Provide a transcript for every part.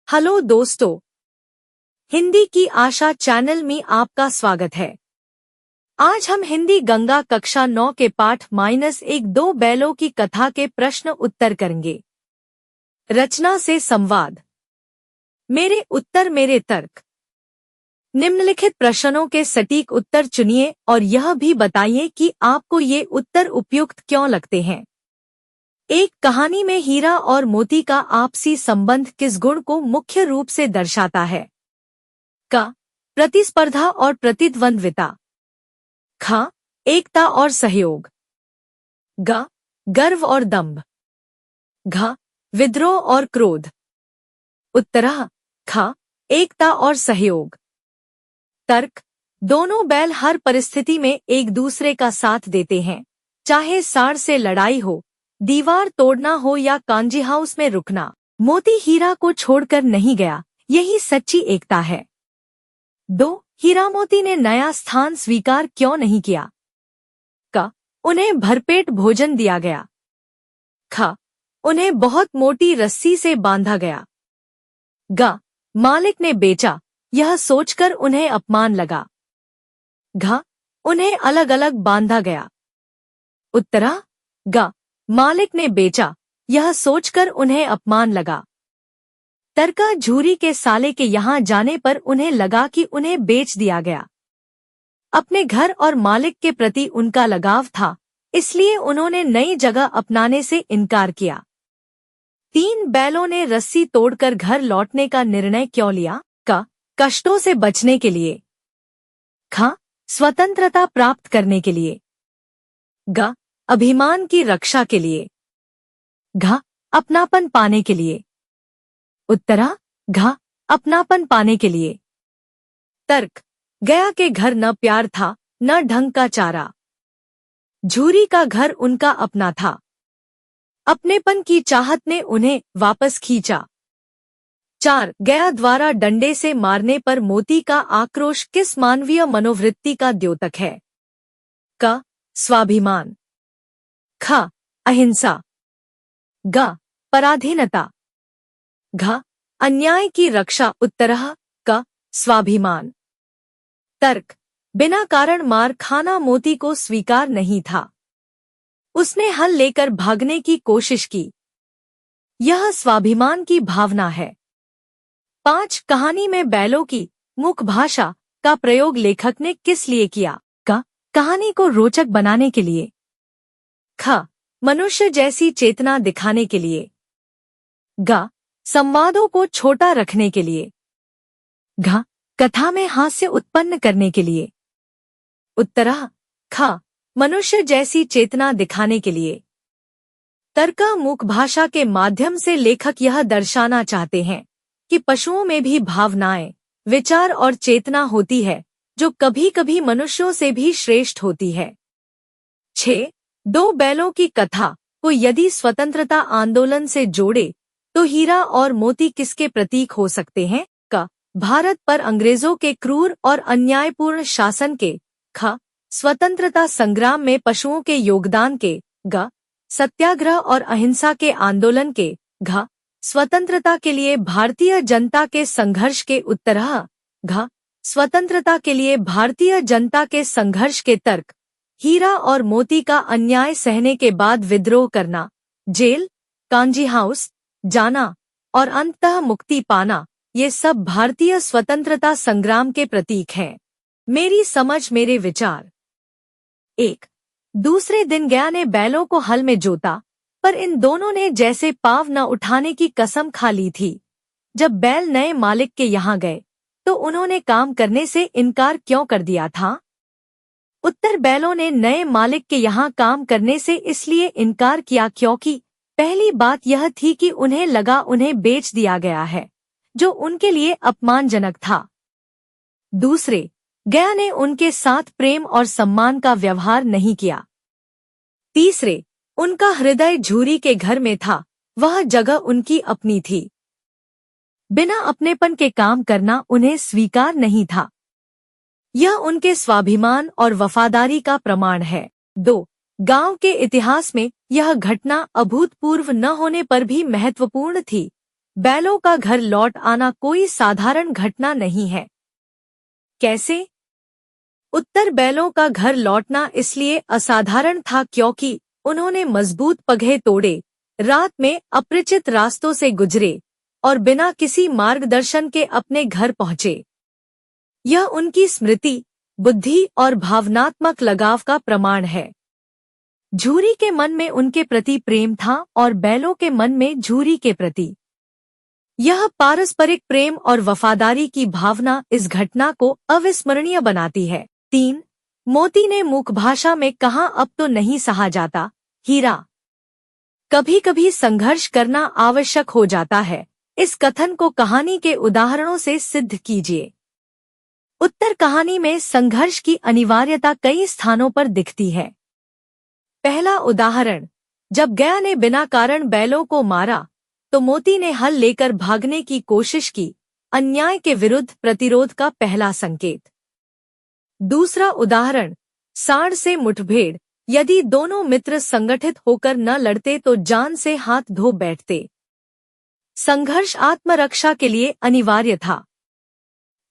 Hello दोस्तों, हिंदी की आशा channel में आपका स्वागत है। आज हम हिंदी गंगा कक्षा 9 के पाठ -1 दो बैलों की कथा के प्रश्न उत्तर करेंगे। रचना से संवाद। मेरे उत्तर मेरे तर्क। निम्नलिखित प्रश्नों के सटीक उत्तर चुनिए और यह भी बताइए कि आपको ये उत्तर उपयुक्त क्यों लगते हैं। एक कहानी में हीरा और मोती का आपसी संबंध किस गुण को मुख्य रूप से दर्शाता है? क. प्रतिस्पर्धा और प्रतिद्वंद्विता। ख. एकता और सहयोग। ग. गर्व और दंभ। घ. विद्रोह और क्रोध। उत्तर ख. एकता और सहयोग। तर्क। दोनों बैल हर परिस्थिति में एक दूसरे का साथ देते हैं, चाहे सांड से लड़ाई हो, दीवार तोड़ना हो या कांजी हाउस में रुकना। मोती हीरा को छोड़कर नहीं गया, यही सच्ची एकता है। 2. हीरा मोती ने नया स्थान स्वीकार क्यों नहीं किया? क. उन्हें भरपेट भोजन दिया गया। ख. उन्हें बहुत मोटी रस्सी से बांधा गया। ग. मालिक ने बेचा, यह सोचकर उन्हें अपमान लगा। घ. उन्हें अलग अलग बांधा गया। उत्तर ग. मालिक ने बेचा, यह सोचकर उन्हें अपमान लगा। तर्का। झूरी के साले के यहाँ जाने पर उन्हें लगा कि उन्हें बेच दिया गया। अपने घर और मालिक के प्रति उनका लगाव था, इसलिए उन्होंने नई जगह अपनाने से इनकार किया। 3 बैलों ने रस्सी तोड़कर घर लौटने का निर्णय क्यों लिया? क. कष्टों से बचने के लिए। ख. स्वतंत्रता प्राप्त करने के लिए। ग. अभिमान की रक्षा के लिए। घ. अपनापन पाने के लिए। उत्तर घ. अपनापन पाने के लिए। तर्क। गया के घर न प्यार था, न ढंग का चारा। झूरी का घर उनका अपना था। अपनेपन की चाहत ने उन्हें वापस खींचा। 4. गया द्वारा डंडे से मारने पर मोती का आक्रोश किस मानवीय मनोवृत्ति का द्योतक है? क. स्वाभिमान। ख. अहिंसा। ग. पराधीनता। घ. अन्याय की रक्षा। उत्तर क. स्वाभिमान। तर्क। बिना कारण मार खाना मोती को स्वीकार नहीं था। उसने हल लेकर भागने की कोशिश की। यह स्वाभिमान की भावना है। 5. कहानी में बैलों की मुख भाषा का प्रयोग लेखक ने किस लिए किया? क. कहानी को रोचक बनाने के लिए। ख. मनुष्य जैसी चेतना दिखाने के लिए। ग. संवादों को छोटा रखने के लिए। घ. कथा में हास्य उत्पन्न करने के लिए। उत्तर ख. मनुष्य जैसी चेतना दिखाने के लिए। तर्का। मुख भाषा के माध्यम से लेखक यह दर्शाना चाहते हैं कि पशुओं में भी भावनाएं, विचार और चेतना होती है, जो कभी कभी मनुष्यों से भी श्रेष्ठ होती है। 6. दो बैलों की कथा को यदि स्वतंत्रता आंदोलन से जोड़े तो हीरा और मोती किसके प्रतीक हो सकते हैं? क. भारत पर अंग्रेजों के क्रूर और अन्यायपूर्ण शासन के। ख. स्वतंत्रता संग्राम में पशुओं के योगदान के। ग. सत्याग्रह और अहिंसा के आंदोलन के। घ. स्वतंत्रता के लिए भारतीय जनता के संघर्ष के। उत्तर घ. स्वतंत्रता के लिए भारतीय जनता के संघर्ष के। तर्क। हीरा और मोती का अन्याय सहने के बाद विद्रोह करना, जेल, कांजी हाउस जाना और अंततः मुक्ति पाना, ये सब भारतीय स्वतंत्रता संग्राम के प्रतीक हैं। मेरी समझ मेरे विचार। 1. दूसरे दिन गया ने बैलों को हल में जोता, पर इन दोनों ने जैसे पाँव न उठाने की कसम खा ली थी। जब बैल नए मालिक के यहाँ गए तो उन्होंने काम करने से इनकार क्यों कर दिया था? उत्तर। बैलों ने नए मालिक के यहाँ काम करने से इसलिए इनकार किया क्योंकि पहली बात यह थी कि उन्हें लगा उन्हें बेच दिया गया है, जो उनके लिए अपमानजनक था। दूसरे, गया ने उनके साथ प्रेम और सम्मान का व्यवहार नहीं किया। तीसरे, उनका हृदय झूरी के घर में था, वह जगह उनकी अपनी थी। बिना अपनेपन के काम करना उन्हें स्वीकार नहीं था। यह उनके स्वाभिमान और वफादारी का प्रमाण है। 2. गांव के इतिहास में यह घटना अभूतपूर्व न होने पर भी महत्वपूर्ण थी। बैलों का घर लौट आना कोई साधारण घटना नहीं है। कैसे? उत्तर, बैलों का घर लौटना इसलिए असाधारण था क्योंकि उन्होंने मजबूत पगहे तोड़े, रात में अपरिचित रास्तों से गुजरे और बिना किसी मार्गदर्शन के अपने घर पहुंचे। यह उनकी स्मृति, बुद्धि और भावनात्मक लगाव का प्रमाण है। झूरी के मन में उनके प्रति प्रेम था और बैलों के मन में झूरी के प्रति। यह पारस्परिक प्रेम और वफादारी की भावना इस घटना को अविस्मरणीय बनाती है। 3. मोती ने मूक भाषा में कहा, अब तो नहीं सहा जाता, हीरा। कभी कभी संघर्ष करना आवश्यक हो जाता है। इस कथन को कहानी के उदाहरणों से सिद्ध कीजिए। उत्तर, कहानी में संघर्ष की अनिवार्यता कई स्थानों पर दिखती है। पहला उदाहरण, जब गया ने बिना कारण बैलों को मारा तो मोती ने हल लेकर भागने की कोशिश की, अन्याय के विरुद्ध प्रतिरोध का पहला संकेत। दूसरा उदाहरण, सांड से मुठभेड़, यदि दोनों मित्र संगठित होकर न लड़ते तो जान से हाथ धो बैठते। संघर्ष आत्मरक्षा के लिए अनिवार्य था।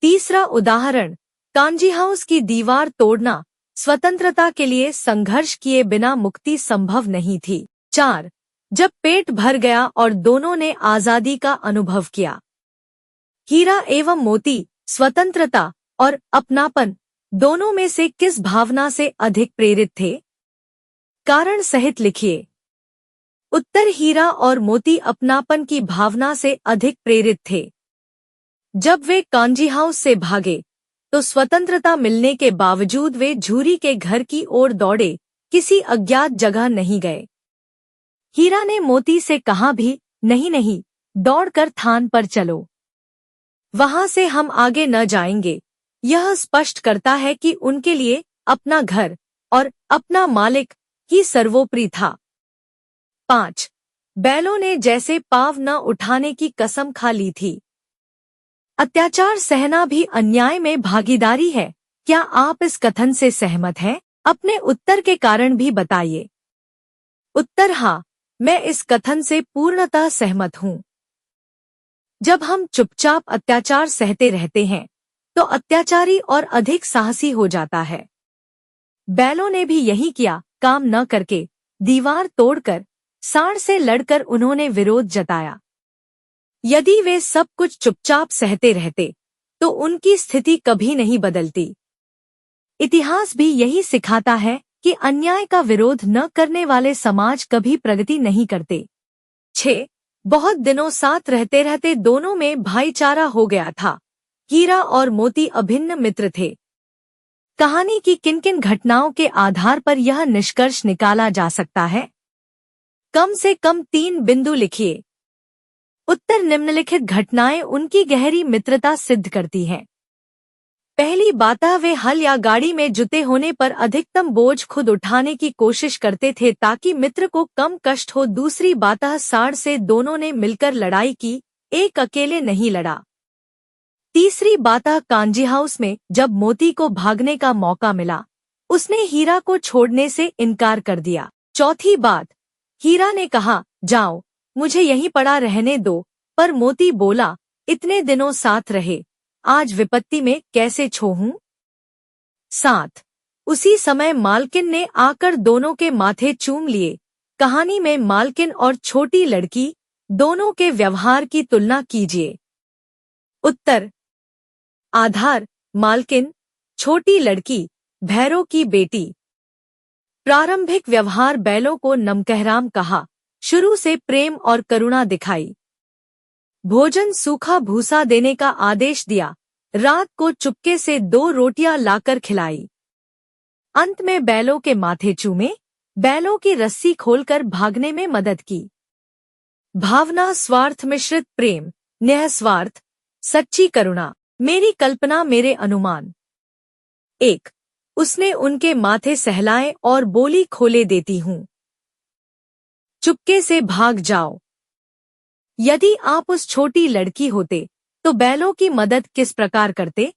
तीसरा उदाहरण, कांजी हाउस की दीवार तोड़ना, स्वतंत्रता के लिए संघर्ष किए बिना मुक्ति संभव नहीं थी। 4. जब पेट भर गया और दोनों ने आजादी का अनुभव किया। हीरा एवं मोती स्वतंत्रता और अपनापन दोनों में से किस भावना से अधिक प्रेरित थे? कारण सहित लिखिए। उत्तर, हीरा और मोती अपनापन की भावना से अधिक प्रेरित थे। जब वे कांजी हाउस से भागे तो स्वतंत्रता मिलने के बावजूद वे झूरी के घर की ओर दौड़े, किसी अज्ञात जगह नहीं गए। हीरा ने मोती से कहा भी, नहीं नहीं, दौड़कर थान पर चलो, वहां से हम आगे न जाएंगे। यह स्पष्ट करता है कि उनके लिए अपना घर और अपना मालिक ही सर्वोपरि था। 5. बैलों ने जैसे पाँव न उठाने की कसम खा ली थी। अत्याचार सहना भी अन्याय में भागीदारी है। क्या आप इस कथन से सहमत हैं? अपने उत्तर के कारण भी बताइए। उत्तर, हाँ, मैं इस कथन से पूर्णतः सहमत हूँ। जब हम चुपचाप अत्याचार सहते रहते हैं तो अत्याचारी और अधिक साहसी हो जाता है। बैलों ने भी यही किया, काम न करके, दीवार तोड़कर, सांड से लड़कर उन्होंने विरोध जताया। यदि वे सब कुछ चुपचाप सहते रहते तो उनकी स्थिति कभी नहीं बदलती। इतिहास भी यही सिखाता है कि अन्याय का विरोध न करने वाले समाज कभी प्रगति नहीं करते। 6. बहुत दिनों साथ रहते रहते दोनों में भाईचारा हो गया था। हीरा और मोती अभिन्न मित्र थे। कहानी की किन किन घटनाओं के आधार पर यह निष्कर्ष निकाला जा सकता है? कम से कम 3 बिंदु लिखिए। उत्तर, निम्नलिखित घटनाएं उनकी गहरी मित्रता सिद्ध करती हैं। पहली बात, वे हल या गाड़ी में जुटे होने पर अधिकतम बोझ खुद उठाने की कोशिश करते थे ताकि मित्र को कम कष्ट हो। दूसरी बात, सांड से दोनों ने मिलकर लड़ाई की, एक अकेले नहीं लड़ा। तीसरी बात, कांजी हाउस में जब मोती को भागने का मौका मिला उसने हीरा को छोड़ने से इनकार कर दिया। चौथी बात, हीरा ने कहा, जाओ, मुझे यहीं पड़ा रहने दो, पर मोती बोला, इतने दिनों साथ रहे, आज विपत्ति में कैसे छोहूं? 7. उसी समय मालकिन ने आकर दोनों के माथे चूम लिए। कहानी में मालकिन और छोटी लड़की दोनों के व्यवहार की तुलना कीजिए। उत्तर, आधार, मालकिन, छोटी लड़की, भैरों की बेटी। प्रारंभिक व्यवहार, बैलों को नमकहराम कहा, शुरू से प्रेम और करुणा दिखाई, भोजन सूखा भूसा देने का आदेश दिया, रात को चुपके से 2 रोटियां लाकर खिलाई। अंत में बैलों के माथे चूमे, बैलों की रस्सी खोलकर भागने में मदद की। भावना, स्वार्थ मिश्रित प्रेम, निःस्वार्थ, सच्ची करुणा। मेरी कल्पना, मेरे अनुमान। 1. उसने उनके माथे सहलाए और बोली, खोले देती हूँ, चुपके से भाग जाओ। यदि आप उस छोटी लड़की होते तो बैलों की मदद किस प्रकार करते?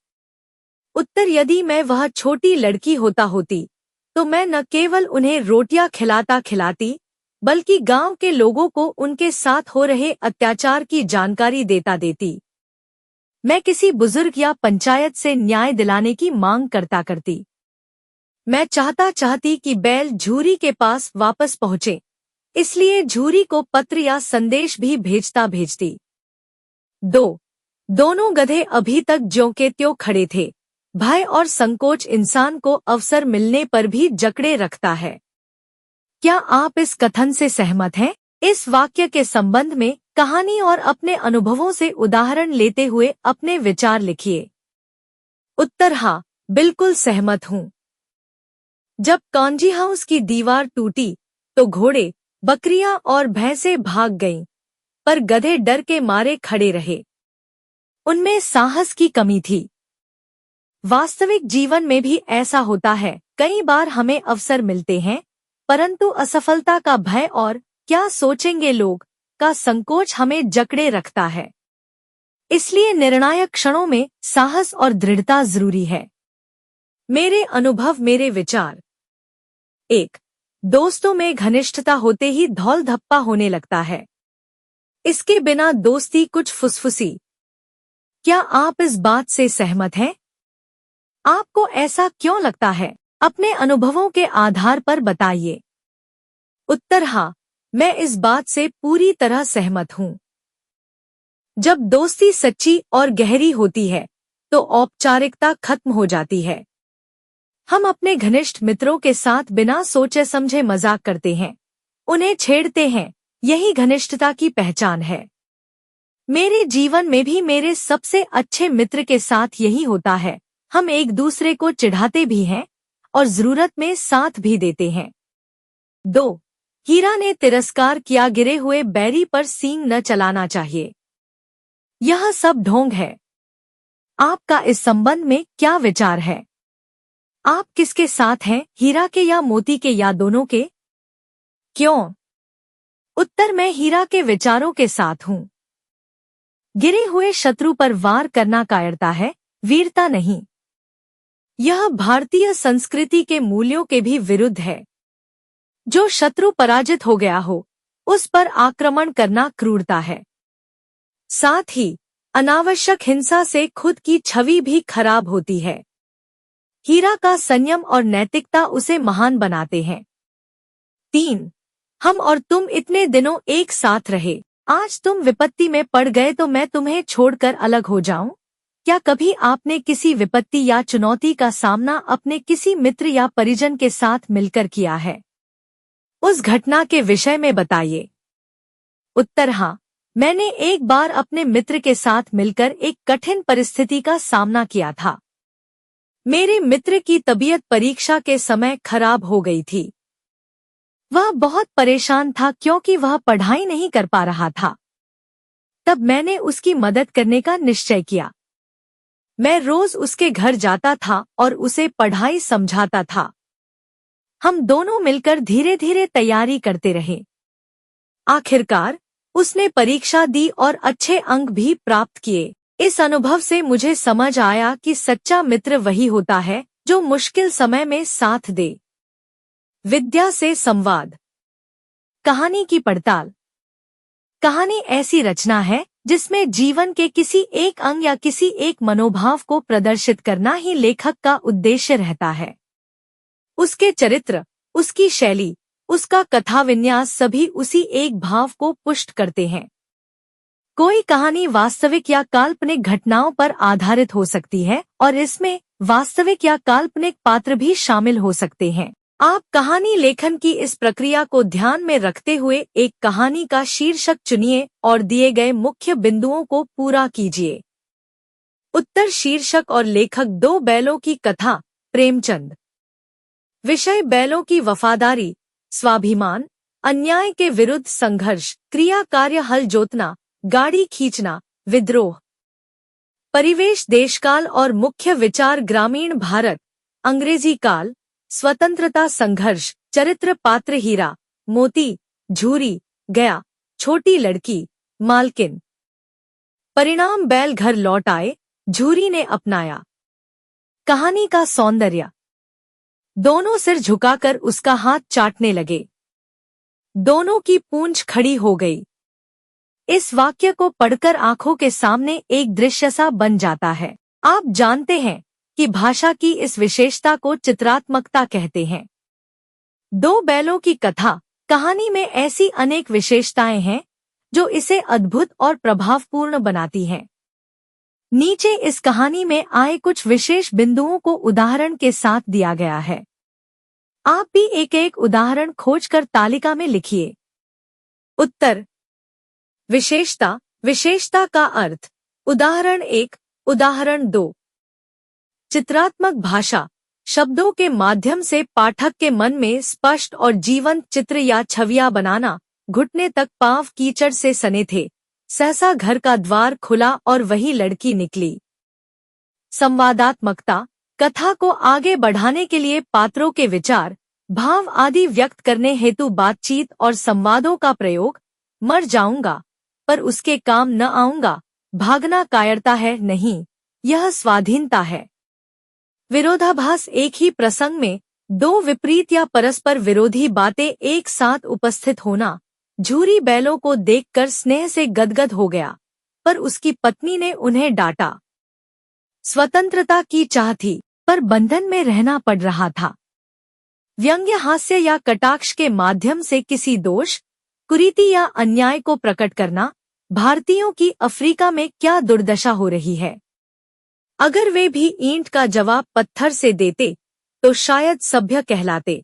उत्तर, यदि मैं वह छोटी लड़की होती तो मैं न केवल उन्हें रोटियां खिलाती बल्कि गांव के लोगों को उनके साथ हो रहे अत्याचार की जानकारी देता देती। मैं किसी बुजुर्ग या पंचायत से न्याय दिलाने की मांग करती। मैं चाहती कि बैल झूरी के पास वापस पहुंचे, इसलिए झूरी को पत्र या संदेश भी भेजती। दोनों गधे अभी तक ज्यों के त्यों खड़े थे। भय और संकोच इंसान को अवसर मिलने पर भी जकड़े रखता है। क्या आप इस कथन से सहमत हैं? इस वाक्य के संबंध में कहानी और अपने अनुभवों से उदाहरण लेते हुए अपने विचार लिखिए। उत्तर हाँ, बिल्कुल सहमत हूँ। जब कॉन्जी हाउस की दीवार टूटी तो घोड़े, बकरियां और भैंसें भाग गईं, पर गधे डर के मारे खड़े रहे। उनमें साहस की कमी थी। वास्तविक जीवन में भी ऐसा होता है। कई बार हमें अवसर मिलते हैं, परंतु असफलता का भय और क्या सोचेंगे लोग का संकोच हमें जकड़े रखता है। इसलिए निर्णायक क्षणों में साहस और दृढ़ता जरूरी है। मेरे अनुभव, मेरे विचार। 1. दोस्तों में घनिष्ठता होते ही धौल धप्पा होने लगता है। इसके बिना दोस्ती कुछ फुसफुसी। क्या आप इस बात से सहमत हैं? आपको ऐसा क्यों लगता है? अपने अनुभवों के आधार पर बताइए। उत्तर हाँ, मैं इस बात से पूरी तरह सहमत हूँ। जब दोस्ती सच्ची और गहरी होती है तो औपचारिकता खत्म हो जाती है। हम अपने घनिष्ठ मित्रों के साथ बिना सोचे समझे मजाक करते हैं, उन्हें छेड़ते हैं। यही घनिष्ठता की पहचान है। मेरे जीवन में भी मेरे सबसे अच्छे मित्र के साथ यही होता है। हम एक दूसरे को चिढ़ाते भी हैं और जरूरत में साथ भी देते हैं। 2. हीरा ने तिरस्कार किया, गिरे हुए बैरी पर सींग न चलाना चाहिए। यह सब ढोंग है। आपका इस संबंध में क्या विचार है? आप किसके साथ हैं, हीरा के या मोती के या दोनों के? क्यों? उत्तर, मैं हीरा के विचारों के साथ हूँ। गिरे हुए शत्रु पर वार करना कायरता है, वीरता नहीं। यह भारतीय संस्कृति के मूल्यों के भी विरुद्ध है। जो शत्रु पराजित हो गया हो, उस पर आक्रमण करना क्रूरता है। साथ ही अनावश्यक हिंसा से खुद की छवि भी खराब होती है। हीरा का संयम और नैतिकता उसे महान बनाते हैं। 3. हम और तुम इतने दिनों एक साथ रहे, आज तुम विपत्ति में पड़ गए तो मैं तुम्हें छोड़कर अलग हो जाऊं? क्या कभी आपने किसी विपत्ति या चुनौती का सामना अपने किसी मित्र या परिजन के साथ मिलकर किया है? उस घटना के विषय में बताइए। उत्तर हाँ, मैंने एक बार अपने मित्र के साथ मिलकर एक कठिन परिस्थिति का सामना किया था। मेरे मित्र की तबीयत परीक्षा के समय खराब हो गई थी। वह बहुत परेशान था क्योंकि वह पढ़ाई नहीं कर पा रहा था। तब मैंने उसकी मदद करने का निश्चय किया। मैं रोज उसके घर जाता था और उसे पढ़ाई समझाता था। हम दोनों मिलकर धीरे धीरे तैयारी करते रहे। आखिरकार उसने परीक्षा दी और अच्छे अंक भी प्राप्त किए। इस अनुभव से मुझे समझ आया कि सच्चा मित्र वही होता है जो मुश्किल समय में साथ दे। विद्या से संवाद। कहानी की पड़ताल। कहानी ऐसी रचना है जिसमें जीवन के किसी एक अंग या किसी एक मनोभाव को प्रदर्शित करना ही लेखक का उद्देश्य रहता है। उसके चरित्र, उसकी शैली, उसका कथा विन्यास सभी उसी एक भाव को पुष्ट करते हैं। कोई कहानी वास्तविक या काल्पनिक घटनाओं पर आधारित हो सकती है और इसमें वास्तविक या काल्पनिक पात्र भी शामिल हो सकते हैं। आप कहानी लेखन की इस प्रक्रिया को ध्यान में रखते हुए एक कहानी का शीर्षक चुनिए और दिए गए मुख्य बिंदुओं को पूरा कीजिए। उत्तर, शीर्षक और लेखक 2 बैलों की कथा, प्रेमचंद। विषय, बैलों की वफादारी, स्वाभिमान, अन्याय के विरुद्ध संघर्ष, क्रिया कार्य, हल जोतना, गाड़ी खींचना, विद्रोह। परिवेश, देशकाल और मुख्य विचार, ग्रामीण भारत, अंग्रेजी काल, स्वतंत्रता संघर्ष। चरित्र, पात्र, हीरा, मोती, झूरी, गया, छोटी लड़की, मालकिन। परिणाम, बैल घर लौट आए, झूरी ने अपनाया। कहानी का सौंदर्य, दोनों सिर झुकाकर उसका हाथ चाटने लगे। दोनों की पूंछ खड़ी हो गई। इस वाक्य को पढ़कर आंखों के सामने एक दृश्य सा बन जाता है। आप जानते हैं कि भाषा की इस विशेषता को चित्रात्मकता कहते हैं। दो बैलों की कथा कहानी में ऐसी अनेक विशेषताएं हैं जो इसे अद्भुत और प्रभावपूर्ण बनाती हैं। नीचे इस कहानी में आए कुछ विशेष बिंदुओं को उदाहरण के साथ दिया गया है। आप भी एक एक उदाहरण खोजकर तालिका में लिखिए। उत्तर। विशेषता, विशेषता का अर्थ। उदाहरण 1, उदाहरण 2। चित्रात्मक भाषा, शब्दों के माध्यम से पाठक के मन में स्पष्ट और जीवंत चित्र या छवियां बनाना। घुटने तक पांव कीचड़ से सने थे, सहसा घर का द्वार खुला और वही लड़की निकली। संवादात्मकता, कथा को आगे बढ़ाने के लिए पात्रों के विचार, भाव आदि व्यक्त करने हेतु बातचीत और संवादों का प्रयोग। मर जाऊंगा पर उसके काम न आऊंगा, भागना कायरता है नहीं, यह स्वाधीनता है। विरोधाभास, एक ही प्रसंग में दो विपरीत या परस्पर विरोधी बातें एक साथ उपस्थित होना। झूरी बैलों को देखकर स्नेह से गदगद हो गया, पर उसकी पत्नी ने उन्हें डांटा। स्वतंत्रता की चाह थी, पर बंधन में रहना पड़ रहा था। व्यंग्य, हास्य या कटाक्ष के माध्यम से किसी दोष, कुरीति या अन्याय को प्रकट करना। भारतीयों की अफ्रीका में क्या दुर्दशा हो रही है। अगर वे भी ईंट का जवाब पत्थर से देते तो शायद सभ्य कहलाते।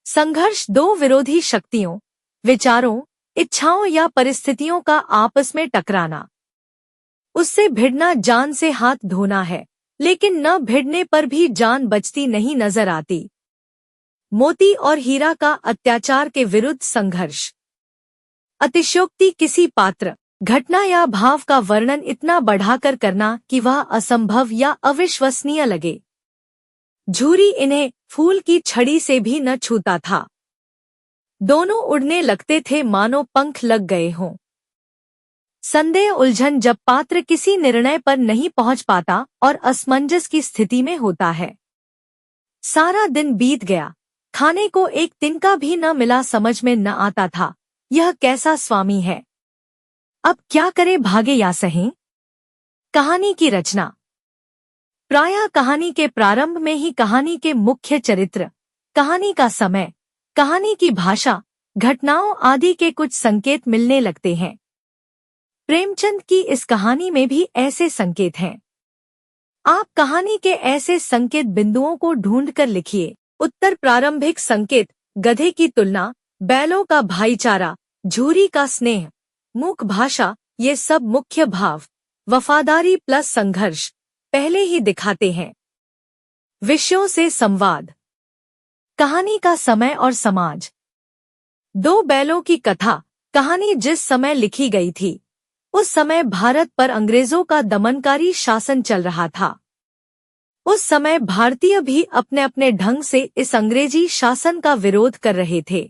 संघर्ष, दो विरोधी शक्तियों, विचारों, इच्छाओं या परिस्थितियों का आपस में टकराना। उससे भिड़ना जान से हाथ धोना है, लेकिन न भिड़ने पर भी जान बचती नहीं नजर आती। मोती और हीरा का अत्याचार के विरुद्ध संघर्ष। अतिशयोक्ति, किसी पात्र, घटना या भाव का वर्णन इतना बढ़ाकर करना कि वह असंभव या अविश्वसनीय लगे। झूरी, इन्हें फूल की छड़ी से भी न छूता था। दोनों उड़ने लगते थे मानो पंख लग गए हों। संदेह, उलझन, जब पात्र किसी निर्णय पर नहीं पहुंच पाता और असमंजस की स्थिति में होता है। सारा दिन बीत गया, खाने को एक तिनका भी न मिला, समझ में न आता था यह कैसा स्वामी है, अब क्या करे, भागे या सहें। कहानी की रचना। प्रायः कहानी के प्रारंभ में ही कहानी के मुख्य चरित्र, कहानी का समय, कहानी की भाषा, घटनाओं आदि के कुछ संकेत मिलने लगते हैं। प्रेमचंद की इस कहानी में भी ऐसे संकेत हैं। आप कहानी के ऐसे संकेत बिंदुओं को ढूंढकर लिखिए। उत्तर। प्रारंभिक संकेत, गधे की तुलना, बैलों का भाईचारा, झूरी का स्नेह, मुख भाषा, ये सब मुख्य भाव, वफादारी प्लस संघर्ष पहले ही दिखाते हैं। विषयों से संवाद, कहानी का समय और समाज। दो बैलों की कथा, कहानी जिस समय लिखी गई थी उस समय भारत पर अंग्रेजों का दमनकारी शासन चल रहा था। उस समय भारतीय भी अपने अपने ढंग से इस अंग्रेजी शासन का विरोध कर रहे थे।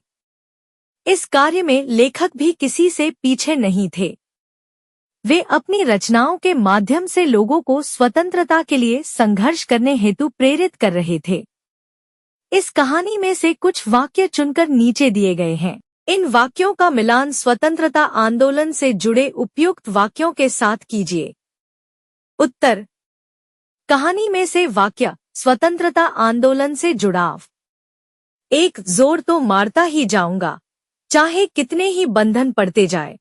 इस कार्य में लेखक भी किसी से पीछे नहीं थे। वे अपनी रचनाओं के माध्यम से लोगों को स्वतंत्रता के लिए संघर्ष करने हेतु प्रेरित कर रहे थे। इस कहानी में से कुछ वाक्य चुनकर नीचे दिए गए हैं। इन वाक्यों का मिलान स्वतंत्रता आंदोलन से जुड़े उपयुक्त वाक्यों के साथ कीजिए। उत्तर। कहानी में से वाक्य, स्वतंत्रता आंदोलन से जुड़ाव। 1, जोर तो मारता ही जाऊंगा, चाहे कितने ही बंधन पड़ते जाए।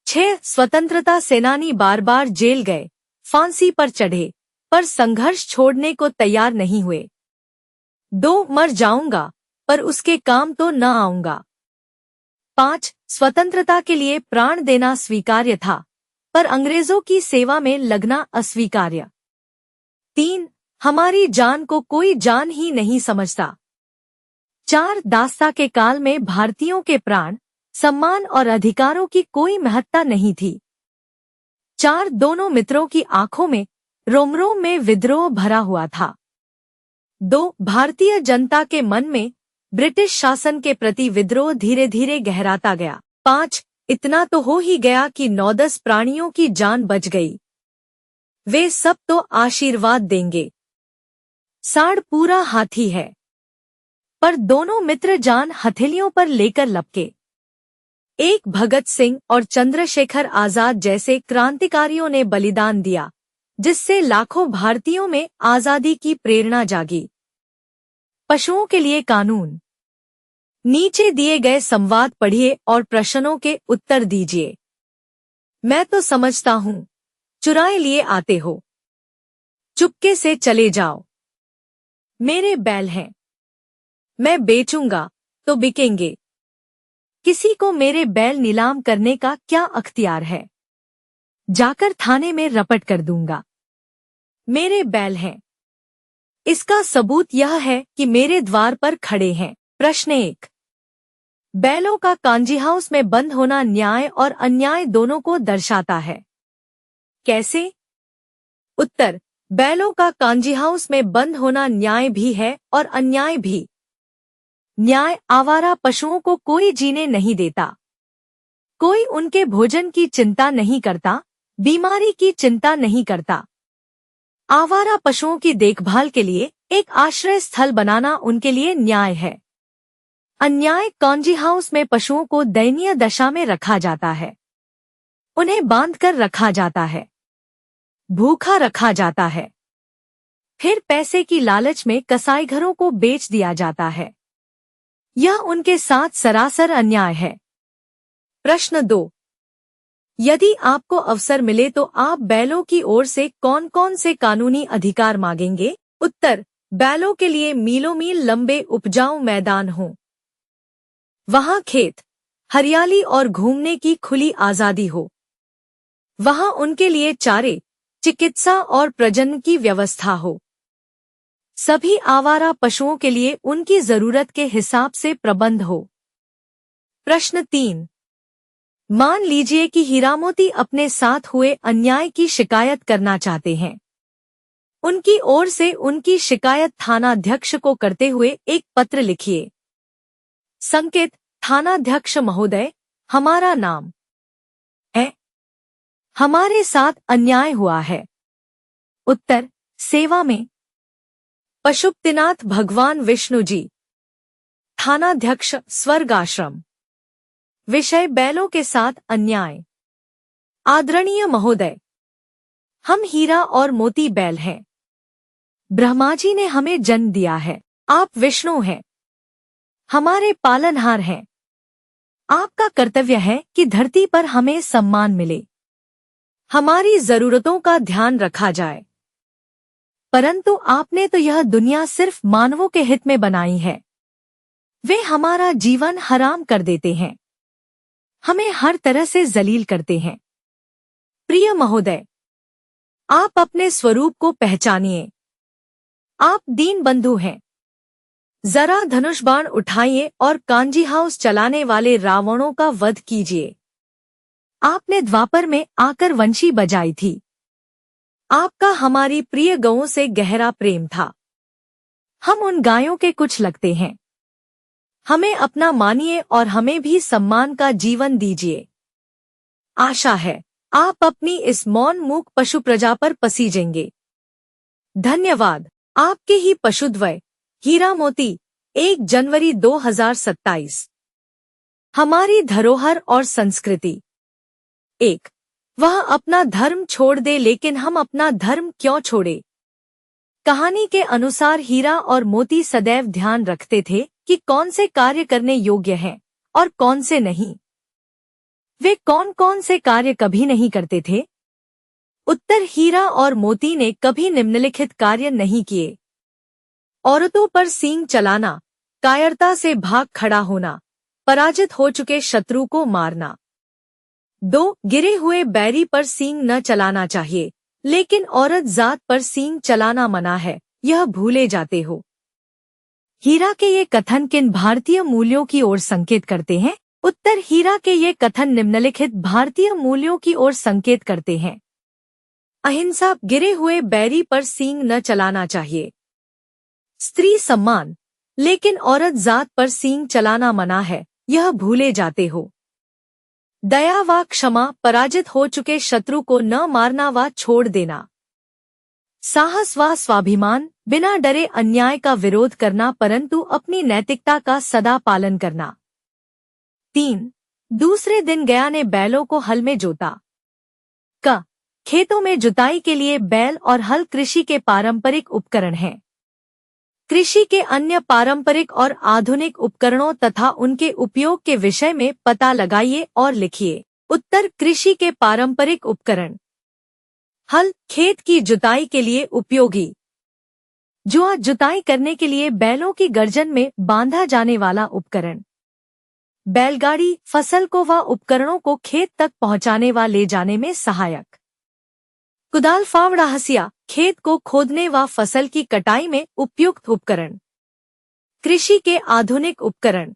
6, स्वतंत्रता सेनानी बार बार जेल गए, फांसी पर चढ़े, पर संघर्ष छोड़ने को तैयार नहीं हुए। 2, मर जाऊंगा, पर उसके काम तो न आऊंगा। 5, स्वतंत्रता के लिए प्राण देना स्वीकार्य था, पर अंग्रेजों की सेवा में लगना अस्वीकार्य। 3, हमारी जान को कोई जान ही नहीं समझता। 4, दास्ता के काल में भारतीयों के प्राण, सम्मान और अधिकारों की कोई महत्ता नहीं थी। 4, दोनों मित्रों की आंखों में रोम रोम में विद्रोह भरा हुआ था। 2, भारतीय जनता के मन में ब्रिटिश शासन के प्रति विद्रोह धीरे धीरे गहराता गया। 5, इतना तो हो ही गया कि 9-10 प्राणियों की जान बच गई। वे सब तो आशीर्वाद देंगे। साड़ पूरा हाथी है, पर दोनों मित्र जान हथेलियों पर लेकर लपके। एक भगत सिंह और चंद्रशेखर आजाद जैसे क्रांतिकारियों ने बलिदान दिया, जिससे लाखों भारतीयों में आजादी की प्रेरणा जागी। पशुओं के लिए कानून। नीचे दिए गए संवाद पढ़िए और प्रश्नों के उत्तर दीजिए। मैं तो समझता हूँ, चुराए लिए आते हो, चुपके से चले जाओ। मेरे बैल हैं, मैं बेचूंगा तो बिकेंगे। किसी को मेरे बैल नीलाम करने का क्या अख्तियार है? जाकर थाने में रपट कर दूंगा। मेरे बैल हैं। इसका सबूत यह है कि मेरे द्वार पर खड़े हैं। प्रश्न 1। बैलों का कांजी हाउस में बंद होना न्याय और अन्याय दोनों को दर्शाता है। कैसे? उत्तर। बैलों का कांजी हाउस में बंद होना न्याय भी है और अन्याय भी। न्याय आवारा पशुओं को कोई जीने नहीं देता, कोई उनके भोजन की चिंता नहीं करता, बीमारी की चिंता नहीं करता। आवारा पशुओं की देखभाल के लिए एक आश्रय स्थल बनाना उनके लिए न्याय है। अन्याय, कांजी हाउस में पशुओं को दयनीय दशा में रखा जाता है, उन्हें बांधकर रखा जाता है, भूखा रखा जाता है, फिर पैसे की लालच में कसाईघरों को बेच दिया जाता है। यह उनके साथ सरासर अन्याय है। प्रश्न 2। यदि आपको अवसर मिले तो आप बैलों की ओर से कौन कौन से कानूनी अधिकार मांगेंगे? उत्तर। बैलों के लिए मीलों मील लंबे उपजाऊ मैदान हों, वहां खेत, हरियाली और घूमने की खुली आजादी हो। वहां उनके लिए चारे, चिकित्सा और प्रजनन की व्यवस्था हो। सभी आवारा पशुओं के लिए उनकी जरूरत के हिसाब से प्रबंध हो। प्रश्न 3। मान लीजिए कि हीरामोती अपने साथ हुए अन्याय की शिकायत करना चाहते हैं। उनकी ओर से उनकी शिकायत थानाध्यक्ष को करते हुए एक पत्र लिखिए। संकेत। थानाध्यक्ष महोदय, हमारा नाम है, हमारे साथ अन्याय हुआ है। उत्तर। सेवा में पशुपतिनाथ भगवान विष्णु जी। थानाध्यक्ष, स्वर्ग आश्रम। विषय, बैलों के साथ अन्याय। आदरणीय महोदय, हम हीरा और मोती बैल हैं। ब्रह्मा जी ने हमें जन्म दिया है। आप विष्णु हैं, हमारे पालनहार हैं। आपका कर्तव्य है कि धरती पर हमें सम्मान मिले, हमारी जरूरतों का ध्यान रखा जाए। परंतु आपने तो यह दुनिया सिर्फ मानवों के हित में बनाई है। वे हमारा जीवन हराम कर देते हैं, हमें हर तरह से जलील करते हैं। प्रिय महोदय, आप अपने स्वरूप को पहचानिए। आप दीन बंधु हैं। जरा धनुष बाण उठाइए और कांजी हाउस चलाने वाले रावणों का वध कीजिए। आपने द्वापर में आकर वंशी बजाई थी। आपका हमारी प्रिय गौओं से गहरा प्रेम था। हम उन गायों के कुछ लगते हैं। हमें अपना मानिए और हमें भी सम्मान का जीवन दीजिए। आशा है आप अपनी इस मौन मूक पशु प्रजा पर पसीजेंगे। धन्यवाद। आपके ही पशुद्वय, हीरा मोती, 1 जनवरी 2027। हमारी धरोहर और संस्कृति। 1। वह अपना धर्म छोड़ दे, लेकिन हम अपना धर्म क्यों छोड़े? कहानी के अनुसार हीरा और मोती सदैव ध्यान रखते थे कि कौन से कार्य करने योग्य हैं और कौन से नहीं। वे कौन कौन से कार्य कभी नहीं करते थे? उत्तर। हीरा और मोती ने कभी निम्नलिखित कार्य नहीं किए। औरतों पर सींग चलाना, कायरता से भाग खड़ा होना, पराजित हो चुके शत्रु को मारना। 2। गिरे हुए बैरी पर सींग न चलाना चाहिए, लेकिन औरत जात पर सींग चलाना मना है, यह भूले जाते हो। हीरा के ये कथन किन भारतीय मूल्यों की ओर संकेत करते हैं? उत्तर। हीरा के ये कथन निम्नलिखित भारतीय मूल्यों की ओर संकेत करते हैं। अहिंसा, गिरे हुए बैरी पर सींग न चलाना चाहिए। स्त्री सम्मान, लेकिन औरत जात पर सींग चलाना मना है, यह भूले जाते हो। दया व क्षमा, पराजित हो चुके शत्रु को न मारना व छोड़ देना। साहस व स्वाभिमान, बिना डरे अन्याय का विरोध करना परंतु अपनी नैतिकता का सदा पालन करना। 3. दूसरे दिन गया ने बैलों को हल में जोता। क. खेतों में जुताई के लिए बैल और हल कृषि के पारंपरिक उपकरण हैं। कृषि के अन्य पारंपरिक और आधुनिक उपकरणों तथा उनके उपयोग के विषय में पता लगाइए और लिखिए। उत्तर। कृषि के पारंपरिक उपकरण। हल खेत की जुताई के लिए उपयोगी। जुआ जुताई करने के लिए बैलों की गर्दन में बांधा जाने वाला उपकरण। बैलगाड़ी फसल को व उपकरणों को खेत तक पहुंचाने व ले जाने में सहायक। कुदाल फावड़ा हसिया खेत को खोदने व फसल की कटाई में उपयुक्त उपकरण। कृषि के आधुनिक उपकरण।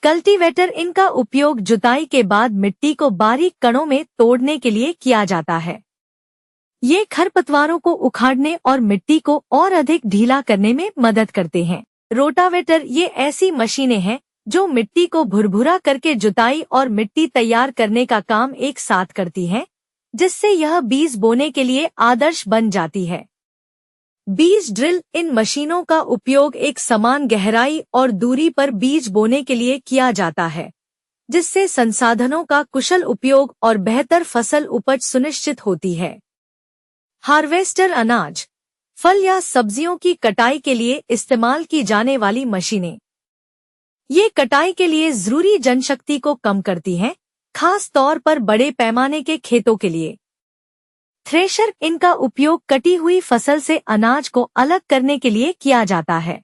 कल्टीवेटर इनका उपयोग जुताई के बाद मिट्टी को बारीक कणों में तोड़ने के लिए किया जाता है। ये खरपतवारों को उखाड़ने और मिट्टी को और अधिक ढीला करने में मदद करते हैं। रोटावेटर ये ऐसी मशीनें हैं जो मिट्टी को भुरभुरा करके जुताई और मिट्टी तैयार करने का काम एक साथ करती हैं, जिससे यह बीज बोने के लिए आदर्श बन जाती है। बीज ड्रिल इन मशीनों का उपयोग एक समान गहराई और दूरी पर बीज बोने के लिए किया जाता है, जिससे संसाधनों का कुशल उपयोग और बेहतर फसल उपज सुनिश्चित होती है। हार्वेस्टर अनाज, फल या सब्जियों की कटाई के लिए इस्तेमाल की जाने वाली मशीनें। ये कटाई के लिए जरूरी जनशक्ति को कम करती हैं, खास तौर पर बड़े पैमाने के खेतों के लिए। थ्रेशर इनका उपयोग कटी हुई फसल से अनाज को अलग करने के लिए किया जाता है।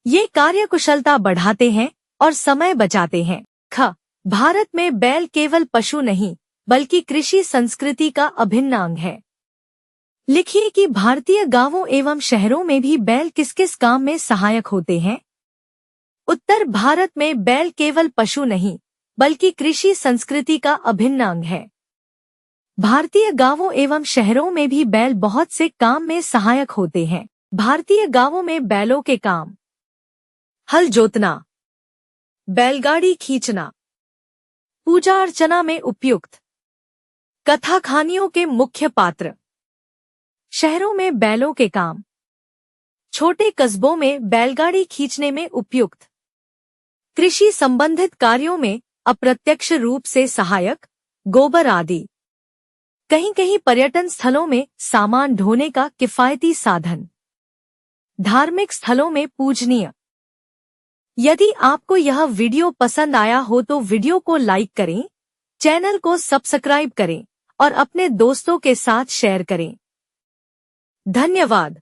ये कार्यकुशलता बढ़ाते हैं और समय बचाते हैं। ख. भारत में बैल केवल पशु नहीं बल्कि कृषि संस्कृति का अभिन्न अंग है। लिखिए कि भारतीय गांवों एवं शहरों में भी बैल किस किस काम में सहायक होते हैं। उत्तर। भारत में बैल केवल पशु नहीं बल्कि कृषि संस्कृति का अभिन्न अंग है। भारतीय गांवों एवं शहरों में भी बैल बहुत से काम में सहायक होते हैं। भारतीय गांवों में बैलों के काम: हल जोतना, बैलगाड़ी खींचना, पूजा अर्चना में उपयुक्त, कथा कहानियों के मुख्य पात्र। शहरों में बैलों के काम: छोटे कस्बों में बैलगाड़ी खींचने में उपयुक्त, कृषि संबंधित कार्यों में अप्रत्यक्ष रूप से सहायक, गोबर आदि। कहीं कहीं पर्यटन स्थलों में सामान ढोने का किफायती साधन, धार्मिक स्थलों में पूजनीय। यदि आपको यह वीडियो पसंद आया हो तो वीडियो को लाइक करें, चैनल को सब्सक्राइब करें और अपने दोस्तों के साथ शेयर करें। धन्यवाद।